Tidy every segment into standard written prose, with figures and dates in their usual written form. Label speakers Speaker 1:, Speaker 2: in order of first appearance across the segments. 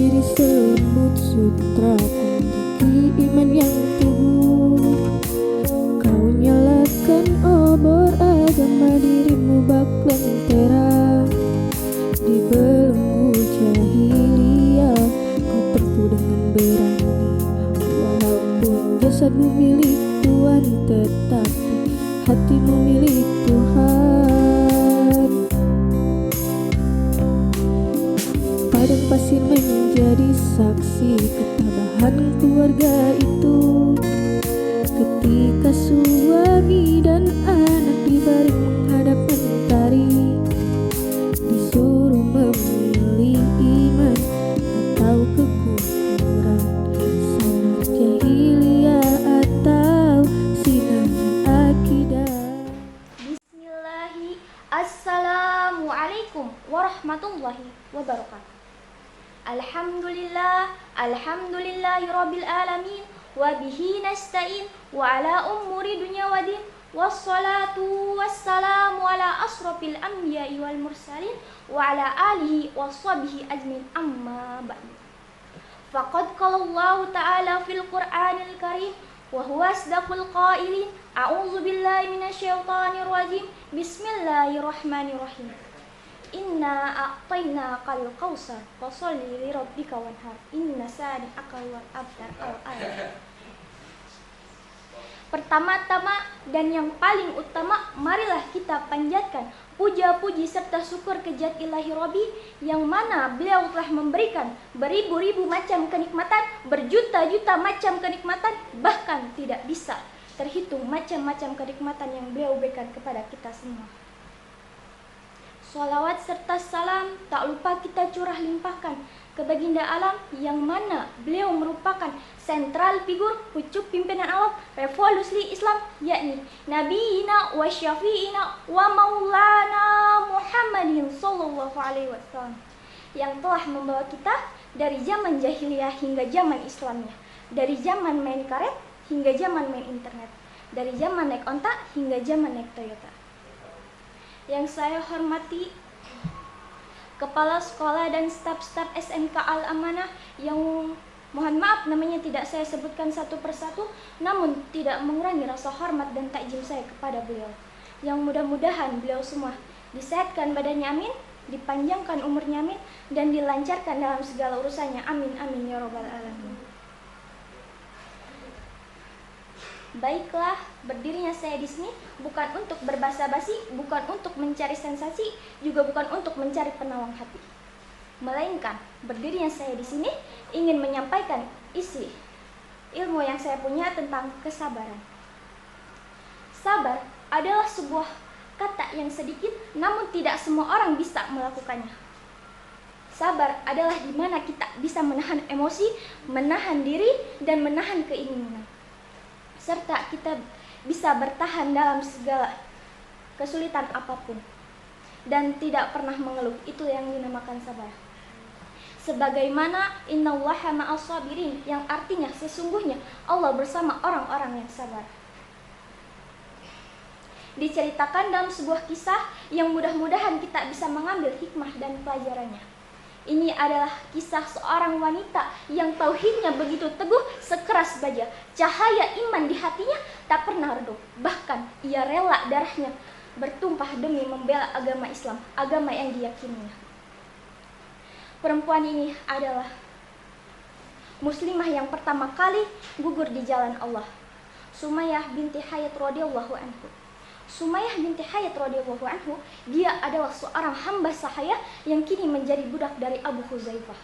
Speaker 1: diri selembut sutra memiliki iman yang teguh. Kau nyalakan obor agama, dirimu bak lentera. Di belenggu jahiliyah kau tempuh dengan berani. Walaupun jasadmu milik Tuhan, tetapi hatimu milik Tuhan. Padang pasir menjadi saksi ketabahan keluarga itu, ketika suami dan anak dibaring menghadap mentari, disuruh memilih iman atau kekufuran, salat jahiliyah atau sinar akidah.
Speaker 2: Bismillahi. Assalamualaikum warahmatullahi wabarakatuh. Alhamdulillahi rabbil alamin, wa bihi nasta'in, wa ala umuri dunya wa din, wassalatu wassalamu ala asrafil anbiya'i wal mursalin, wa ala alihi wa sahbihi ajmin, amma ba'du. Faqad qala Allah ta'ala fil Qur'anil Karim wa huwa asdaqul qailin, a'udzu billahi minasyaitonir rajim, bismillahirrahmanirrahim. Inna a'tainakal kautsar fasholli li rabbika wanhar, inna sani'aka wal abtar al-ayat. Pertama-tama dan yang paling utama, marilah kita panjatkan puja-puji serta syukur ke Zat Ilahi Rabbi, yang mana beliau telah memberikan beribu-ribu macam kenikmatan, berjuta-juta macam kenikmatan, bahkan tidak bisa terhitung macam-macam kenikmatan yang beliau berikan kepada kita semua. Sholawat serta salam tak lupa kita curah limpahkan ke baginda alam, yang mana beliau merupakan sentral figur pucuk pimpinan alam revolusi Islam, yakni Nabiina wa Syafi'ina wa Maulana Muhammadin sallallahu alaihi wasallam, yang telah membawa kita dari zaman jahiliyah hingga zaman Islamnya, dari zaman main karet hingga zaman main internet, dari zaman naik onta hingga zaman naik Toyota. Yang saya hormati Kepala Sekolah dan staf-staf SMK Al-Amanah, yang mohon maaf namanya tidak saya sebutkan satu persatu, namun tidak mengurangi rasa hormat dan takjim saya kepada beliau, yang mudah-mudahan beliau semua disehatkan badannya, amin, dipanjangkan umurnya, amin, dan dilancarkan dalam segala urusannya, amin amin ya robbal alamin. Baiklah, berdirinya saya di sini bukan untuk berbasa-basi, bukan untuk mencari sensasi, juga bukan untuk mencari penawang hati, melainkan berdirinya saya di sini ingin menyampaikan isi ilmu yang saya punya tentang kesabaran. Sabar adalah sebuah kata yang sedikit, namun tidak semua orang bisa melakukannya. Sabar adalah di mana kita bisa menahan emosi, menahan diri, dan menahan keinginan, serta kita bisa bertahan dalam segala kesulitan apapun dan tidak pernah mengeluh. Itu yang dinamakan sabar. Sebagaimana innallaha ma'as sabirin, yang artinya sesungguhnya Allah bersama orang-orang yang sabar. Diceritakan dalam sebuah kisah yang mudah-mudahan kita bisa mengambil hikmah dan pelajarannya. Ini adalah kisah seorang wanita yang tauhidnya begitu teguh sekeras baja. Cahaya iman di hatinya tak pernah redup. Bahkan ia rela darahnya bertumpah demi membela agama Islam, agama yang diyakininya. Perempuan ini adalah muslimah yang pertama kali gugur di jalan Allah, Sumayyah binti Hayat radhiyallahu anhu. Sumayyah binti Hayat radhiyallahu anhu, dia adalah seorang hamba sahaya yang kini menjadi budak dari Abu Hudzaifah.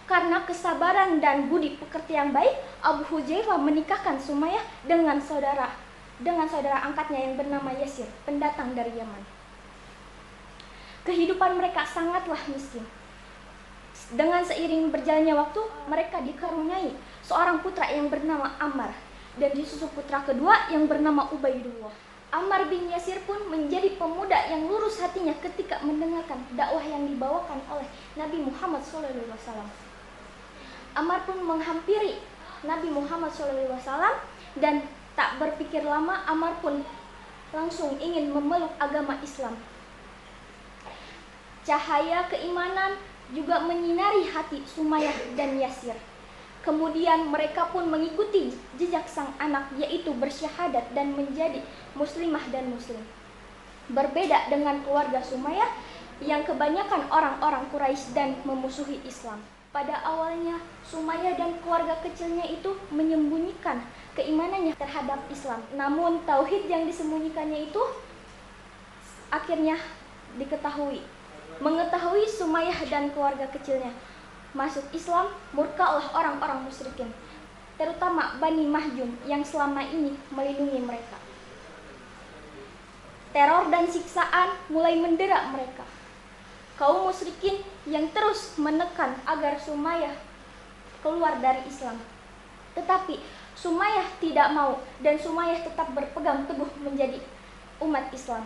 Speaker 2: Karena kesabaran dan budi pekerti yang baik, Abu Hudzaifah menikahkan Sumayyah dengan saudara angkatnya yang bernama Yasir, pendatang dari Yaman. Kehidupan mereka sangatlah miskin. Dengan seiring berjalannya waktu, mereka dikaruniai seorang putra yang bernama Ammar, dan disusul putra kedua yang bernama Ubaidullah. Ammar bin Yasir pun menjadi pemuda yang lurus hatinya ketika mendengarkan dakwah yang dibawakan oleh Nabi Muhammad SAW. Ammar pun menghampiri Nabi Muhammad SAW, dan tak berpikir lama Ammar pun langsung ingin memeluk agama Islam. Cahaya keimanan juga menyinari hati Sumayyah dan Yasir. Kemudian mereka pun mengikuti jejak sang anak, yaitu bersyahadat dan menjadi muslimah dan muslim. Berbeda dengan keluarga Sumayyah yang kebanyakan orang-orang Quraisy dan memusuhi Islam. Pada awalnya Sumayyah dan keluarga kecilnya itu menyembunyikan keimanannya terhadap Islam. Namun tauhid yang disembunyikannya itu akhirnya diketahui. Mengetahui Sumayyah dan keluarga kecilnya masuk Islam, murkalah orang-orang musyrikin, terutama Bani Mahjum yang selama ini melindungi mereka. Teror dan siksaan mulai mendera mereka. Kaum musyrikin yang terus menekan agar Sumayyah keluar dari Islam. Tetapi Sumayyah tidak mau dan Sumayyah tetap berpegang teguh menjadi umat Islam.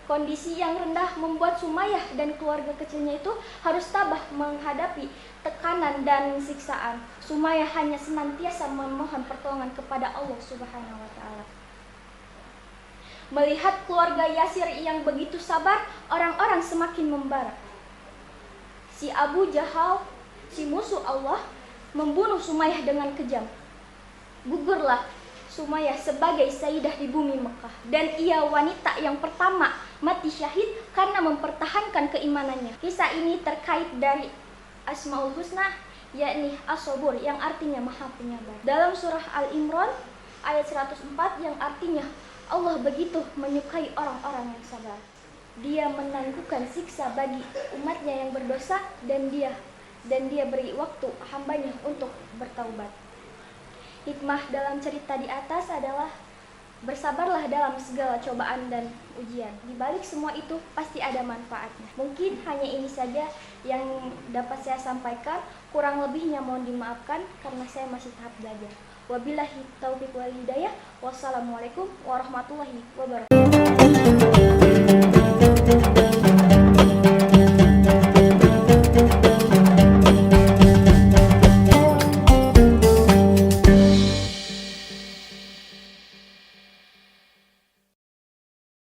Speaker 2: Kondisi yang rendah membuat Sumayyah dan keluarga kecilnya itu harus tabah menghadapi tekanan dan siksaan. Sumayyah hanya senantiasa memohon pertolongan kepada Allah Subhanahu wa taala. Melihat keluarga Yasir yang begitu sabar, orang-orang semakin membara. Si Abu Jahal, si musuh Allah, membunuh Sumayyah dengan kejam. Gugurlah Sumayyah sebagai sayyidah di bumi Mekah, dan ia wanita yang pertama mati syahid karena mempertahankan keimanannya. Kisah ini terkait dari Asmaul Husna, yakni As-Sabur, yang artinya Maha Penyabar. Dalam surah Al-Imran ayat 104 yang artinya Allah begitu menyukai orang-orang yang sabar. Dia menangguhkan siksa bagi umatnya yang berdosa, dan dia beri waktu hambanya untuk bertaubat. Hikmah dalam cerita di atas adalah bersabarlah dalam segala cobaan dan ujian. Di balik semua itu pasti ada manfaatnya. Mungkin hanya ini saja yang dapat saya sampaikan. Kurang lebihnya mohon dimaafkan karena saya masih tahap belajar. Wabillahi taufiq wal hidayah. Wassalamualaikum warahmatullahi wabarakatuh.